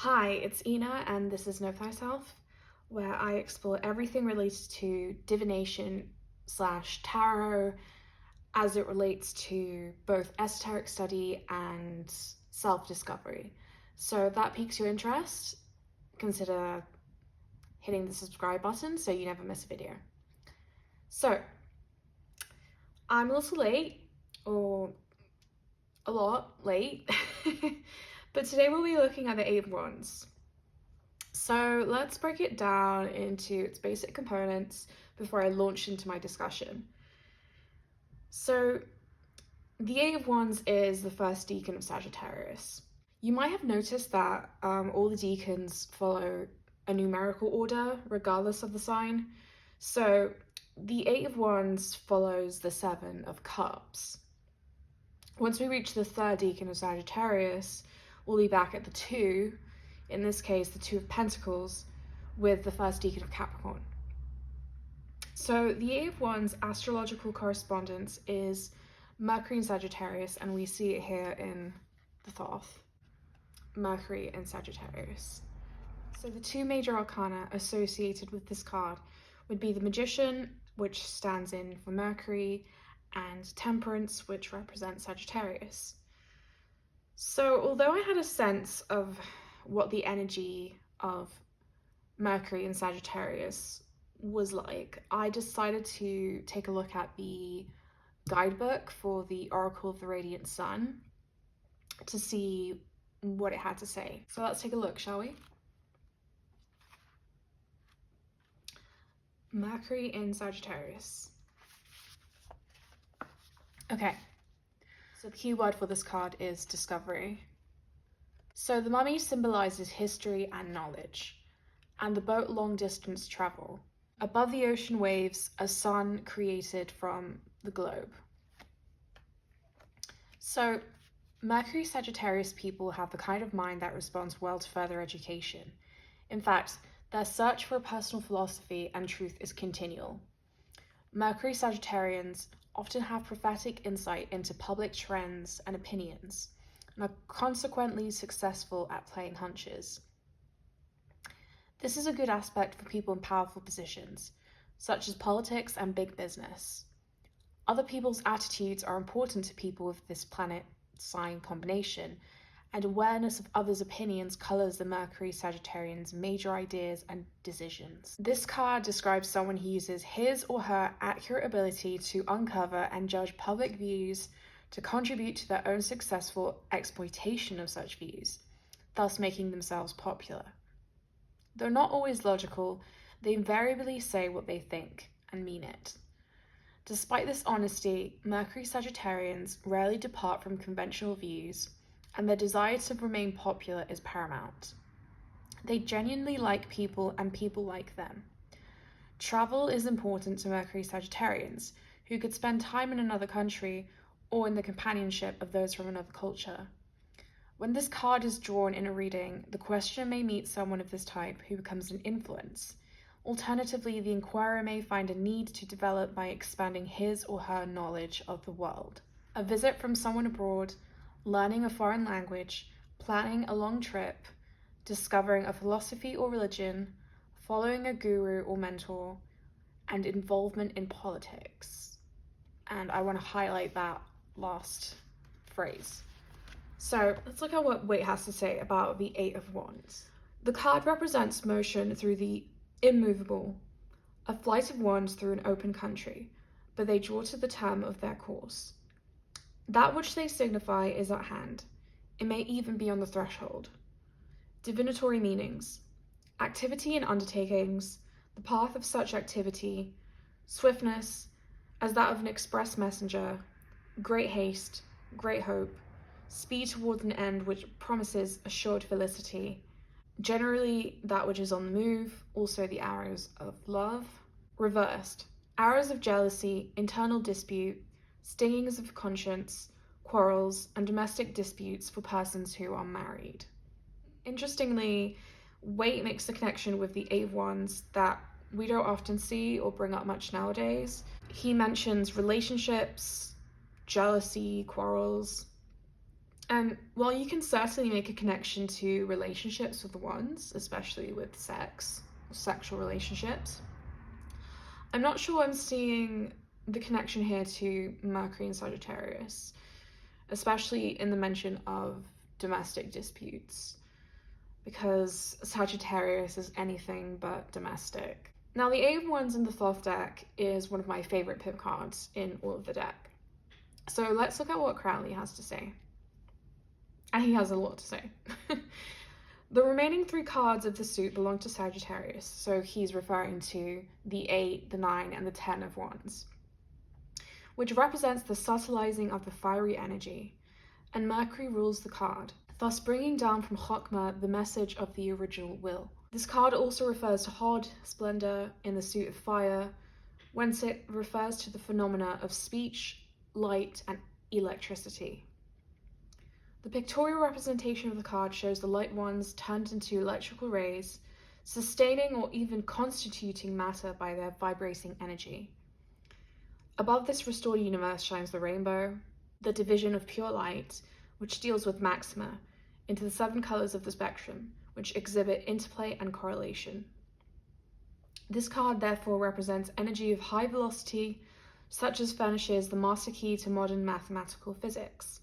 Hi, it's Ina, and this is Know Thyself, where I explore everything related to divination slash tarot as it relates to both esoteric study and self-discovery. So if that piques your interest, consider hitting the subscribe button so you never miss a video. So, I'm a little late, or a lot late, but today we'll be looking at the Eight of Wands. So let's break it down into its basic components before I launch into my discussion. So the Eight of Wands is the first decan of Sagittarius. You might have noticed that all the decans follow a numerical order regardless of the sign. So the Eight of Wands follows the Seven of Cups. Once we reach the third decan of Sagittarius, we'll be back at the Two, in this case the Two of Pentacles, with the first decan of Capricorn. So the Eight of Wands astrological correspondence is Mercury in Sagittarius, and we see it here in the Thoth, Mercury in Sagittarius. So the two major arcana associated with this card would be the Magician, which stands in for Mercury, and Temperance, which represents Sagittarius. So although I had a sense of what the energy of Mercury in Sagittarius was like, I decided to take a look at the guidebook for the Oracle of the Radiant Sun to see what it had to say. So let's take a look, shall we? Mercury in Sagittarius. Okay, so the key word for this card is discovery. So the mummy symbolizes history and knowledge, and the boat long distance travel. Above the ocean waves, a sun created from the globe. So Mercury Sagittarius people have the kind of mind that responds well to further education. In fact, their search for a personal philosophy and truth is continual. Mercury Sagittarians often have prophetic insight into public trends and opinions, and are consequently successful at playing hunches. This is a good aspect for people in powerful positions, such as politics and big business. Other people's attitudes are important to people with this planet sign combination, and awareness of others' opinions colors the Mercury Sagittarians' major ideas and decisions. This card describes someone who uses his or her accurate ability to uncover and judge public views to contribute to their own successful exploitation of such views, thus making themselves popular. Though not always logical, they invariably say what they think and mean it. Despite this honesty, Mercury Sagittarians rarely depart from conventional views, and their desire to remain popular is paramount. They genuinely like people and people like them. Travel is important to Mercury Sagittarians, who could spend time in another country or in the companionship of those from another culture. When this card is drawn in a reading, the questioner may meet someone of this type who becomes an influence. Alternatively, the inquirer may find a need to develop by expanding his or her knowledge of the world. A visit from someone abroad, learning a foreign language, planning a long trip, discovering a philosophy or religion, following a guru or mentor, and involvement in politics. And I want to highlight that last phrase. So let's look at what Waite has to say about the Eight of Wands. The card represents motion through the immovable, a flight of wands through an open country, but they draw to the term of their course. That which they signify is at hand. It may even be on the threshold. Divinatory meanings: activity and undertakings, the path of such activity, swiftness, as that of an express messenger, great haste, great hope, speed towards an end which promises assured felicity, generally that which is on the move, also the arrows of love. Reversed: arrows of jealousy, internal dispute, stingings of conscience, quarrels, and domestic disputes for persons who are married. Interestingly, Waite makes the connection with the Eight of Wands that we don't often see or bring up much nowadays. He mentions relationships, jealousy, quarrels, And while you can certainly make a connection to relationships with the wands, especially with sexual relationships, I'm not sure I'm seeing the connection here to Mercury and Sagittarius, especially in the mention of domestic disputes, because Sagittarius is anything but domestic. Now, the Eight of Wands in the 12th deck is one of my favorite pip cards in all of the deck. So let's look at what Crowley has to say. And he has a lot to say. The remaining 3 cards of the suit belong to Sagittarius, so he's referring to the 8, the 9, and the 10 of Wands, which represents the subtilizing of the fiery energy, and Mercury rules the card, thus bringing down from Chokmah the message of the original will. This card also refers to Hod, splendor in the suit of fire, whence it refers to the phenomena of speech, light, and electricity. The pictorial representation of the card shows the light ones turned into electrical rays, sustaining or even constituting matter by their vibrating energy. Above this restored universe shines the rainbow, the division of pure light, which deals with maxima, into the 7 colors of the spectrum, which exhibit interplay and correlation. This card therefore represents energy of high velocity, such as furnishes the master key to modern mathematical physics.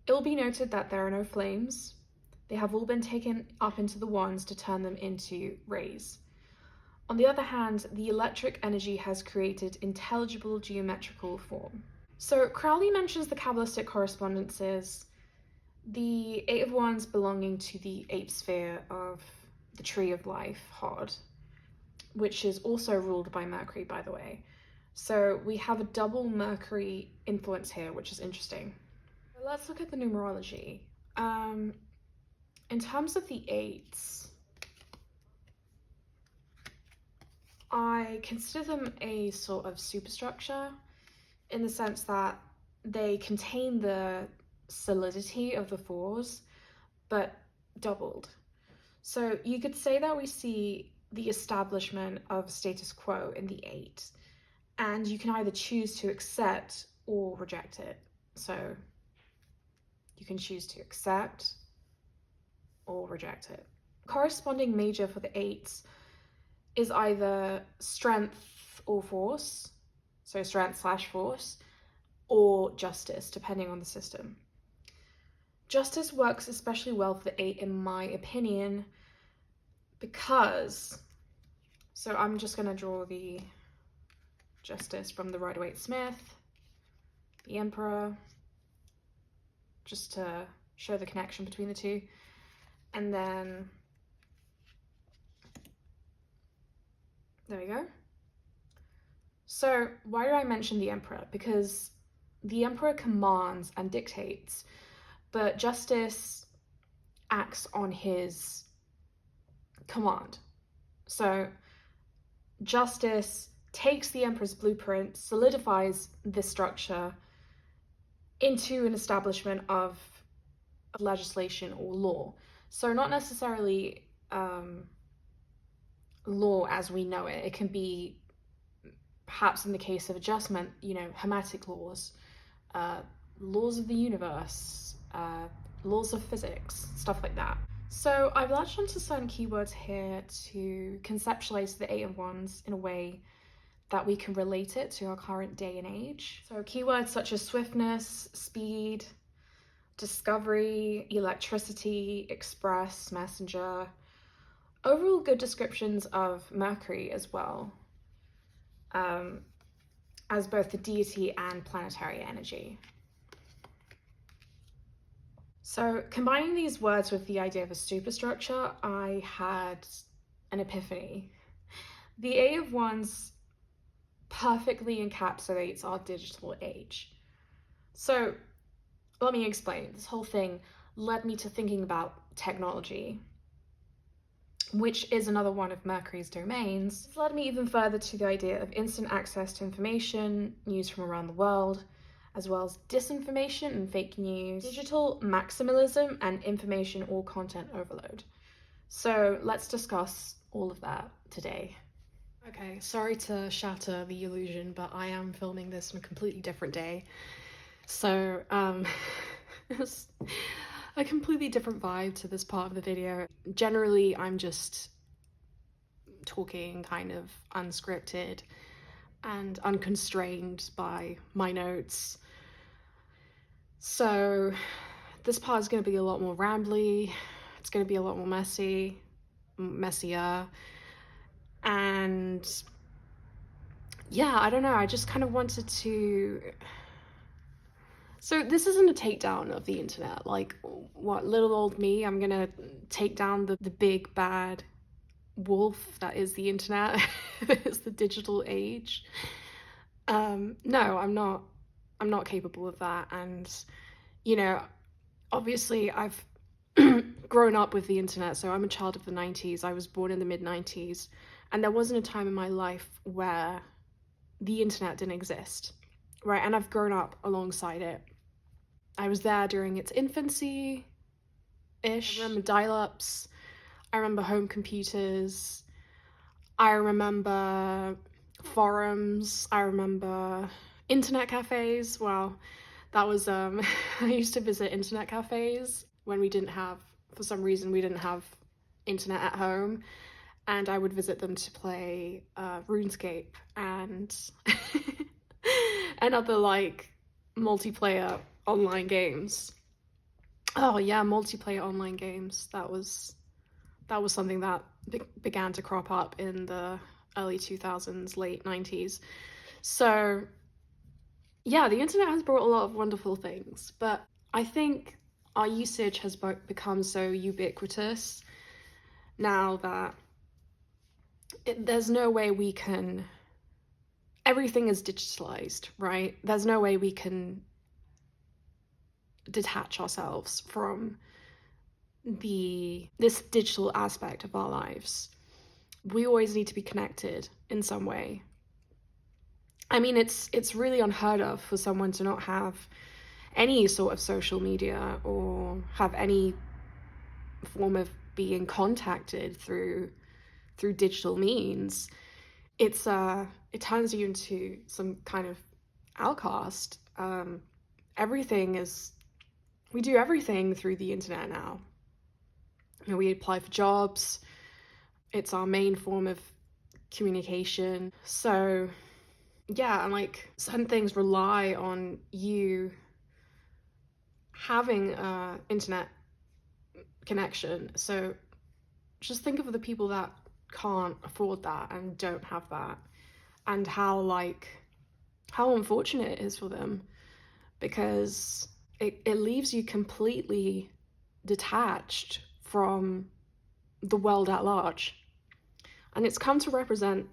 It will be noted that there are no flames. They have all been taken up into the wands to turn them into rays. On the other hand, the electric energy has created intelligible geometrical form. So Crowley mentions the Kabbalistic correspondences, the 8 of Wands belonging to the 8th sphere of the Tree of Life, Hod, which is also ruled by Mercury, by the way. So we have a double Mercury influence here, which is interesting. Let's look at the numerology. In terms of the 8s, I consider them a sort of superstructure in the sense that they contain the solidity of the 4s, but doubled. So you could say that we see the establishment of status quo in the 8, and you can either choose to accept or reject it. So you can choose to accept or reject it. Corresponding major for the 8s is either strength or force, so strength/force, or justice, depending on the system. Justice works especially well for the 8, in my opinion, because, so I'm just going to draw the Justice from the Rider-Waite-Smith, the Emperor, just to show the connection between the two. And then, there we go. So why did I mention the Emperor? Because the Emperor commands and dictates, but Justice acts on his command. So Justice takes the Emperor's blueprint, solidifies this structure into an establishment of legislation or law. So not necessarily law as we know it. It can be, perhaps in the case of adjustment, hermetic laws, laws of the universe, laws of physics, stuff like that. So I've latched onto certain keywords here to conceptualize the 8 of Wands in a way that we can relate it to our current day and age. So keywords such as swiftness, speed, discovery, electricity, express, messenger, overall good descriptions of Mercury as well, as both the deity and planetary energy. So combining these words with the idea of a superstructure, I had an epiphany. The 8 of Wands perfectly encapsulates our digital age. So let me explain. This whole thing led me to thinking about technology, which is another one of Mercury's domains. This led me even further to the idea of instant access to information, news from around the world, as well as disinformation and fake news, digital maximalism, and information or content overload. So let's discuss all of that today. Okay, sorry to shatter the illusion, but I am filming this on a completely different day. So It's a completely different vibe to this part of the video. Generally, I'm just talking kind of unscripted and unconstrained by my notes. So this part is going to be a lot more rambly. It's going to be a lot more messier. And yeah, I don't know. I just kind of wanted to... So this isn't a takedown of the internet. Like, what, little old me, I'm going to take down the big bad wolf that is the internet. It's the digital age. No, I'm not capable of that. And, you know, obviously I've grown up with the internet, so I'm a child of the 90s. I was born in the mid-90s, and there wasn't a time in my life where the internet didn't exist, right? And I've grown up alongside it. I was there during its infancy-ish. I remember dial-ups. I remember home computers. I remember forums. I remember internet cafes. Well, that was, I used to visit internet cafes when for some reason, we didn't have internet at home. And I would visit them to play RuneScape and and other like multiplayer online games. Oh yeah, multiplayer online games. That was something that began to crop up in the early 2000s, late 90s. So yeah, the internet has brought a lot of wonderful things, but I think our usage has become so ubiquitous now that there's no way we can... Everything is digitalized, right? There's no way we can detach ourselves from this digital aspect of our lives. We always need to be connected in some way. I mean, it's really unheard of for someone to not have any sort of social media or have any form of being contacted through digital means. It turns you into some kind of outcast. We do everything through the internet now. You know, we apply for jobs. It's our main form of communication. So yeah, and like some things rely on you having an internet connection. So just think of the people that can't afford that and don't have that, and how unfortunate it is for them, because it leaves you completely detached from the world at large. And it's come to represent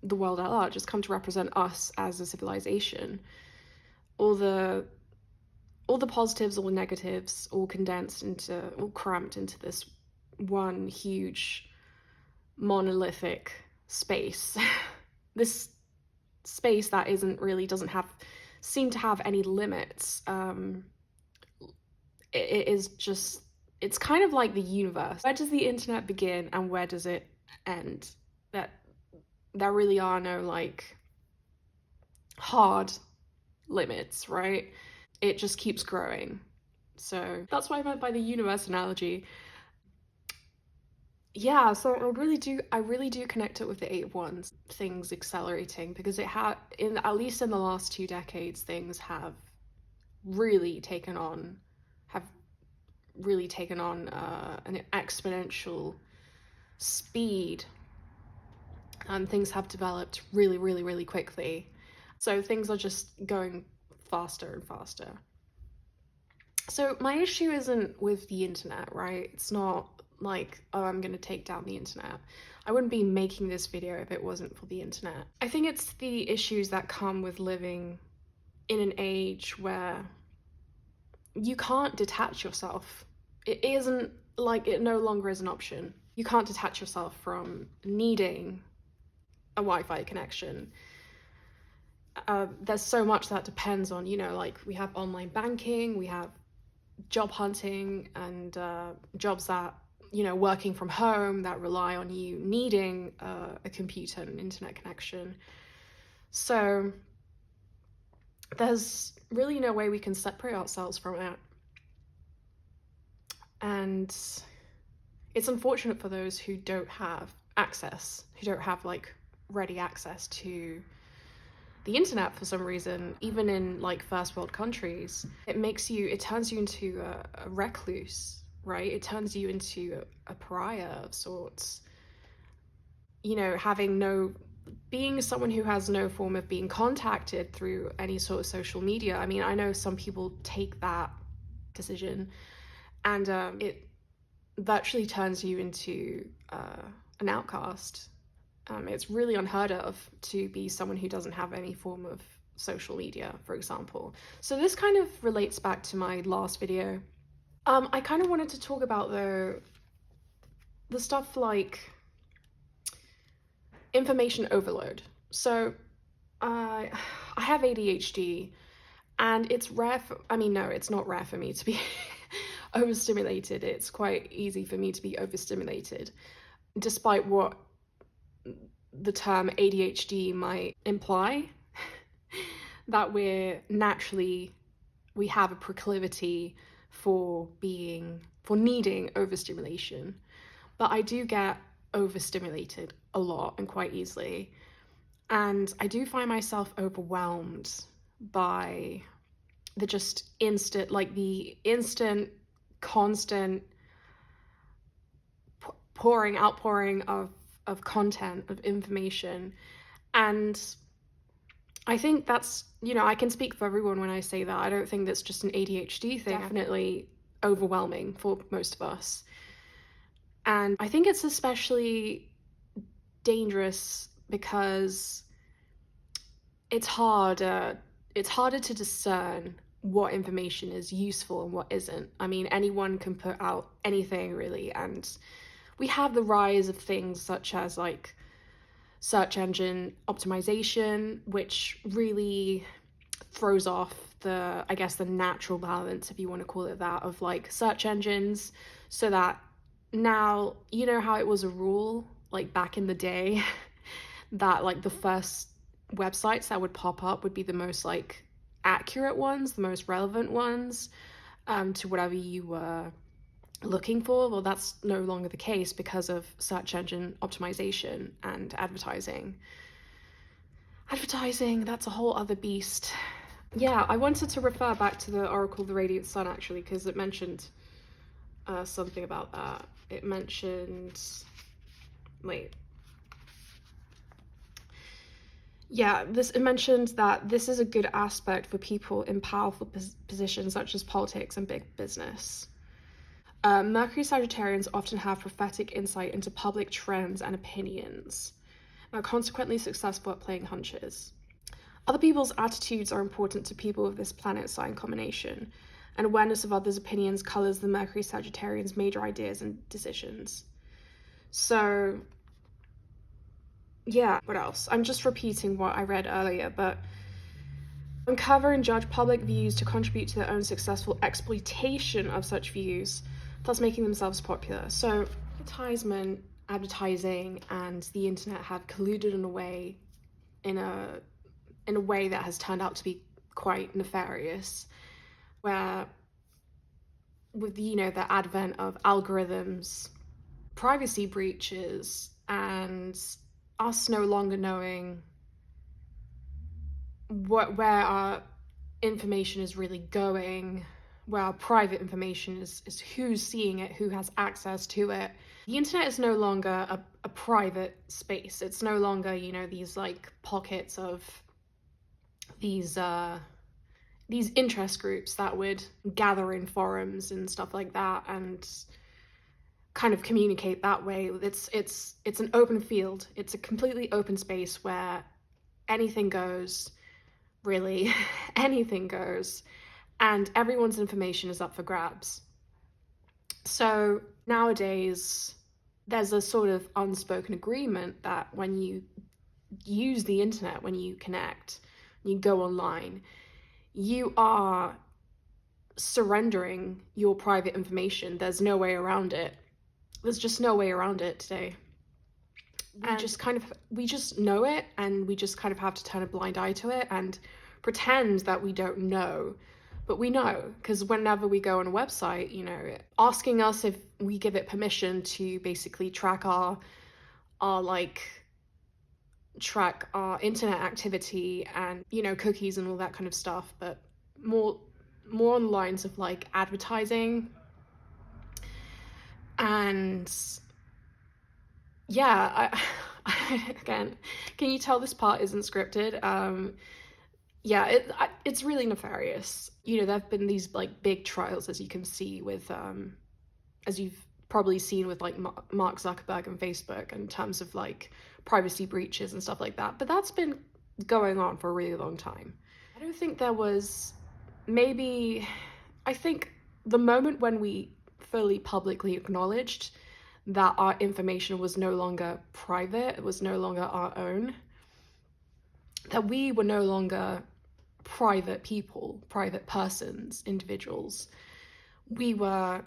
the world at large. It's come to represent us as a civilization. All the positives, all the negatives, all cramped into this one huge monolithic space. This space that doesn't seem to have any limits. It's kind of like the universe. Where does the internet begin and where does it end? That there really are no like hard limits, right? It just keeps growing. So that's what I meant by the universe analogy. Yeah, so I really do connect it with the Eight of Wands, things accelerating, because at least in the last 2 decades, things have really taken on an exponential speed, and things have developed really, really, really quickly. So things are just going faster and faster. So my issue isn't with the internet, right? It's not like, oh, I'm gonna take down the internet. I wouldn't be making this video if it wasn't for the internet. I think it's the issues that come with living in an age where you can't detach yourself. It no longer is an option. You can't detach yourself from needing a Wi-Fi connection. There's so much that depends on, like we have online banking, we have job hunting, and jobs that, working from home that rely on you needing a computer and an internet connection. So there's really no way we can separate ourselves from it. And it's unfortunate for those who don't have access, who don't have like ready access to the internet for some reason, even in like first world countries. It turns you into a recluse, right? It turns you into a pariah of sorts. You know, being someone who has no form of being contacted through any sort of social media. I mean, I know some people take that decision, and it virtually turns you into an outcast. It's really unheard of to be someone who doesn't have any form of social media, for example. So this kind of relates back to my last video. I kind of wanted to talk about the stuff like information overload. So I have ADHD, and it's rare for, I mean, no, it's not rare for me to be overstimulated. It's quite easy for me to be overstimulated, despite what the term ADHD might imply, that we have a proclivity for needing overstimulation. But I do get overstimulated a lot and quite easily. And I do find myself overwhelmed by the instant, constant outpouring of content, of information. And I think that's, I can speak for everyone when I say that. I don't think that's just an ADHD thing. Definitely overwhelming for most of us. And I think it's especially dangerous because it's harder to discern what information is useful and what isn't. I mean, anyone can put out anything really, and we have the rise of things such as like search engine optimization, which really throws off the natural balance, if you want to call it that, of like search engines. So that now, you know how it was a rule like back in the day that like the first websites that would pop up would be the most like accurate ones, the most relevant ones to whatever you were looking for. Well, that's no longer the case because of search engine optimization and advertising. That's a whole other beast. Yeah, I wanted to refer back to the Oracle of the Radiant Sun actually, because it mentioned something about that. It mentioned, it mentioned that this is a good aspect for people in powerful positions such as politics and big business. Mercury Sagittarians often have prophetic insight into public trends and opinions, and are consequently successful at playing hunches. Other people's attitudes are important to people of this planet sign combination, and awareness of others' opinions colors the Mercury Sagittarians' major ideas and decisions. So, yeah, what else? I'm just repeating what I read earlier, but uncover and judge public views to contribute to their own successful exploitation of such views, thus making themselves popular. So, advertising, and the internet have colluded in a way that has turned out to be quite nefarious, where with the advent of algorithms, privacy breaches, and us no longer knowing where our information is really going, where our private information is who's seeing it, who has access to it. The internet is no longer a private space. It's no longer, these like pockets of these interest groups that would gather in forums and stuff like that and kind of communicate that way. It's an open field. It's a completely open space where anything goes, really. Anything goes, and everyone's information is up for grabs. So nowadays there's a sort of unspoken agreement that when you use the internet, when you connect, you go online, you are surrendering your private information. There's no way around it. There's just no way around it today. We just know it, and we just kind of have to turn a blind eye to it and pretend that we don't know. but we know, because whenever we go on a website, you know, asking us if we give it permission to basically track our like track our internet activity and, you know, cookies and all that kind of stuff, but more on the lines of like advertising. And yeah, again, can you tell this part isn't scripted? Yeah, it's really nefarious. You know, there have been these like big trials, as you can see with as you've probably seen with like Mark Zuckerberg and Facebook, in terms of like privacy breaches and stuff like that. But that's been going on for a really long time. I don't think there was, maybe, I think the moment when we fully publicly acknowledged that our information was no longer private, it was no longer our own, that we were no longer private people, private persons, individuals. We were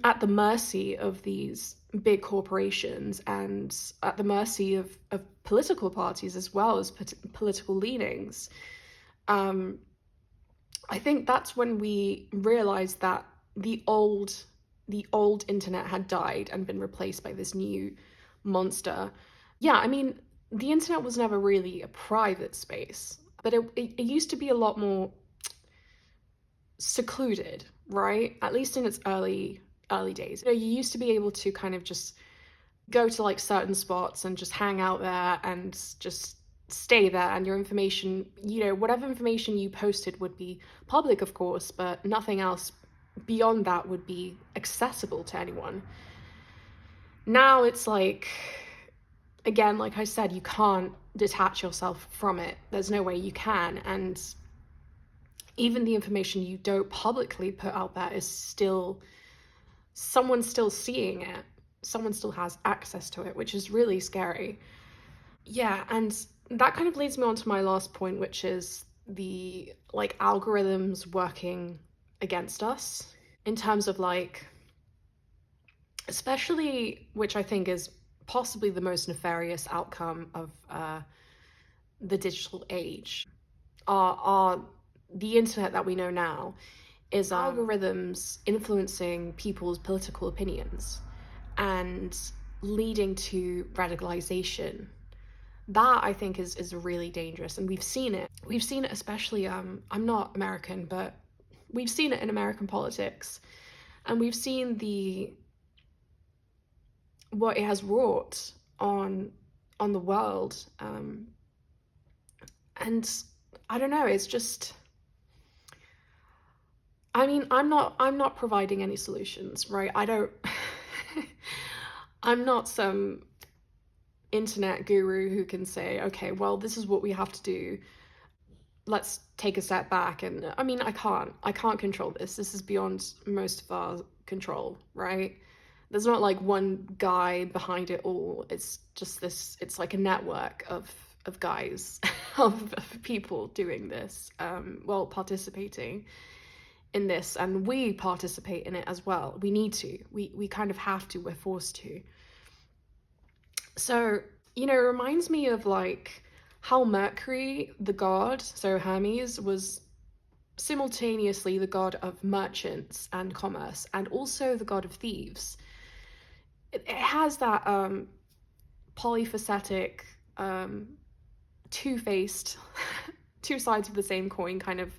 at the mercy of these big corporations and at the mercy of political parties as well as political leanings. I think that's when we realized that the old internet had died and been replaced by this new monster. Yeah, I mean, the internet was never really a private space, but it used to be a lot more secluded, right? At least in its early days. You know, you used to be able to kind of just go to like certain spots and just hang out there and just stay there, and your information, you know, whatever information you posted would be public, of course, but nothing else beyond that would be accessible to anyone. Now it's like, again, like I said, you can't detach yourself from it. There's no way you can. And even the information you don't publicly put out there is still, someone's still seeing it. Someone still has access to it, which is really scary. Yeah, and that kind of leads me on to my last point, which is the like algorithms working against us, in terms of like, especially, which I think is possibly the most nefarious outcome of the digital age, are the internet that we know now is algorithms influencing people's political opinions and leading to radicalization. That I think is really dangerous, and we've seen it. We've seen it especially, I'm not American, but we've seen it in American politics, and we've seen what it has wrought on the world. And I don't know, it's just, I mean, I'm not providing any solutions, right? I'm not some internet guru who can say, okay, well, this is what we have to do. Let's take a step back. And I mean, I can't control this. This is beyond most of our control, right? There's not like one guy behind it all. It's just this, it's like a network of guys, of people doing this, well, participating in this, and we participate in it as well. We need to, we kind of have to, we're forced to. So, you know, it reminds me of like how Mercury, the god, so Hermes, was simultaneously the god of merchants and commerce, and also the god of thieves. It has that polyphacetic, two-faced, two sides of the same coin kind of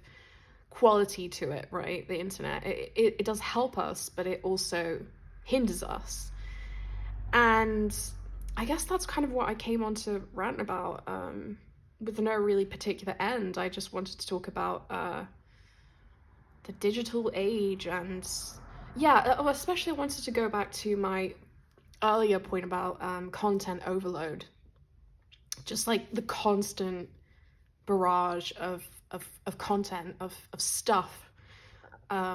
quality to it, right? The internet, it does help us, but it also hinders us. And I guess that's kind of what I came on to rant about, with no really particular end. I just wanted to talk about the digital age, and yeah, especially I wanted to go back to my earlier point about content overload. Just like the constant barrage of content, of stuff,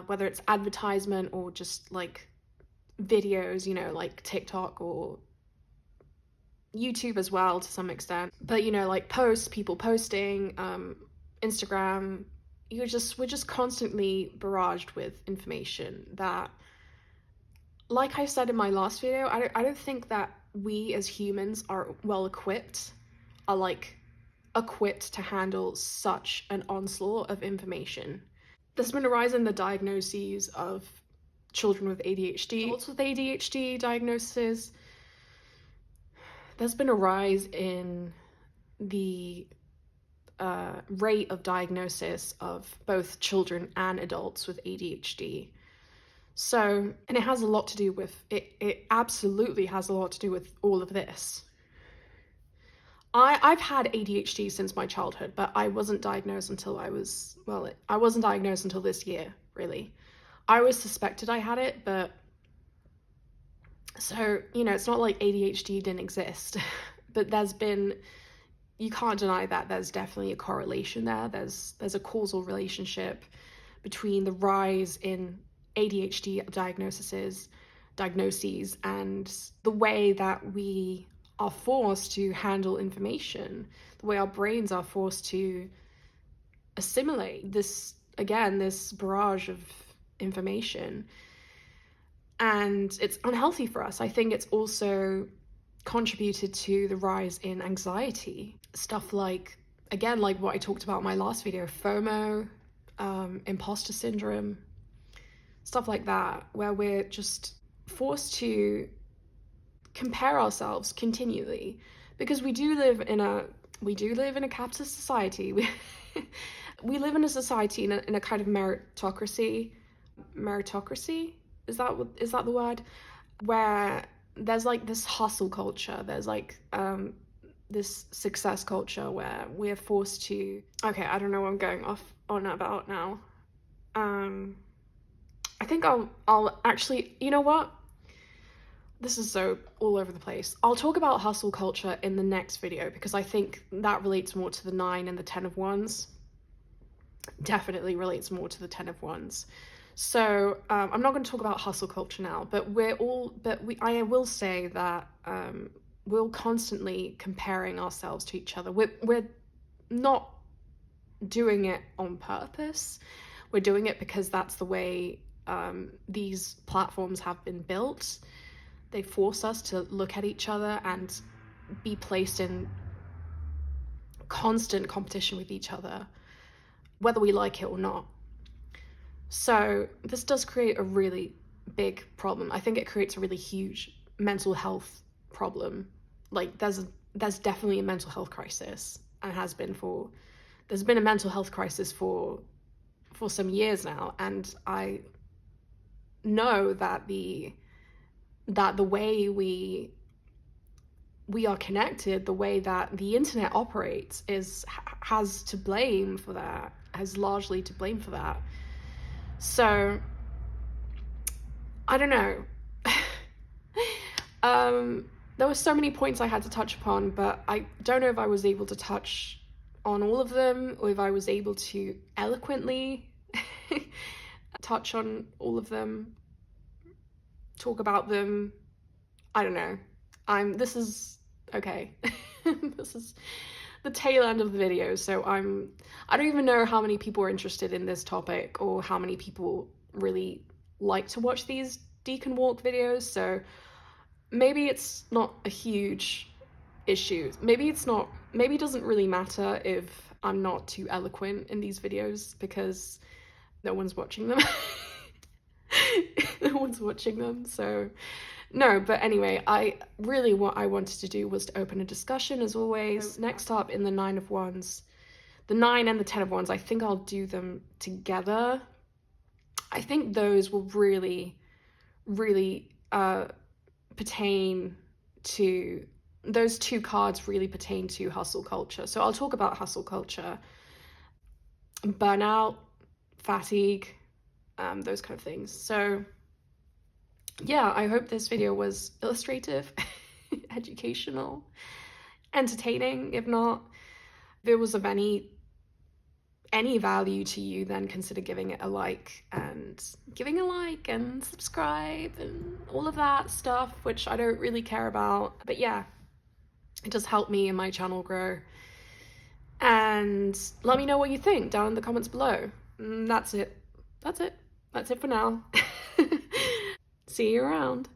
whether it's advertisement or just like videos, you know, like TikTok or YouTube as well to some extent. But, you know, like posts, people posting, Instagram, we're just constantly barraged with information that, like I said in my last video, I don't think that we as humans are well equipped, to handle such an onslaught of information. There's been a rise in the diagnoses of children with ADHD, adults with ADHD diagnoses. There's been a rise in the rate of diagnosis of both children and adults with ADHD. So, and it has a lot to do with, it absolutely has a lot to do with all of this. I've had ADHD since my childhood, but I wasn't diagnosed until I wasn't diagnosed until this year, really. I always suspected I had it, but so, you know, it's not like ADHD didn't exist, but you can't deny that there's definitely a correlation there. There's a causal relationship between the rise in ADHD diagnoses and the way that we are forced to handle information, the way our brains are forced to assimilate this barrage of information. And it's unhealthy for us. I think it's also contributed to the rise in anxiety. Stuff like, again, like what I talked about in my last video, FOMO, imposter syndrome, stuff like that, where we're just forced to compare ourselves continually, because we do live in a capitalist society. We live in a society in a kind of meritocracy. Is that the word? Where there's like this hustle culture, there's like this success culture where we're forced to, okay, I don't know what I'm going off on about now. I think I'll actually, you know what? This is so all over the place. I'll talk about hustle culture in the next video, because I think that relates more to the 9 and the 10 of Wands. Definitely relates more to the 10 of Wands. So I'm not going to talk about hustle culture now, but I will say that we're constantly comparing ourselves to each other. We're not doing it on purpose. We're doing it because that's the way these platforms have been built. They force us to look at each other and be placed in constant competition with each other, whether we like it or not. So this does create a really big problem. I think it creates a really huge mental health problem. Like there's definitely a mental health crisis, and there's been a mental health crisis for some years now, and I know that the way we are connected, the way that the internet operates has largely to blame for that. So I don't know. There were so many points I had to touch upon, but I don't know if I was able to touch on all of them, or if I was able to eloquently touch on all of them, talk about them. I don't know. This is okay. This is the tail end of the video, so I don't even know how many people are interested in this topic, or how many people really like to watch these Decan walk videos. So maybe it's not a huge issue. Maybe it doesn't really matter if I'm not too eloquent in these videos, because no one's watching them. No one's watching them, so no. But anyway, what I wanted to do was to open a discussion, as always. So, next up, in the 9 of Wands, the 9 and the 10 of Wands, I think I'll do them together. I think those will really pertain to, those two cards really pertain to hustle culture. So I'll talk about hustle culture, burnout, fatigue, those kind of things. So yeah, I hope this video was illustrative, educational, entertaining. If not, if it was of any value to you, then consider giving it a like and subscribe and all of that stuff, which I don't really care about. But yeah, it does help me and my channel grow. And let me know what you think down in the comments below. That's it for now. See you around.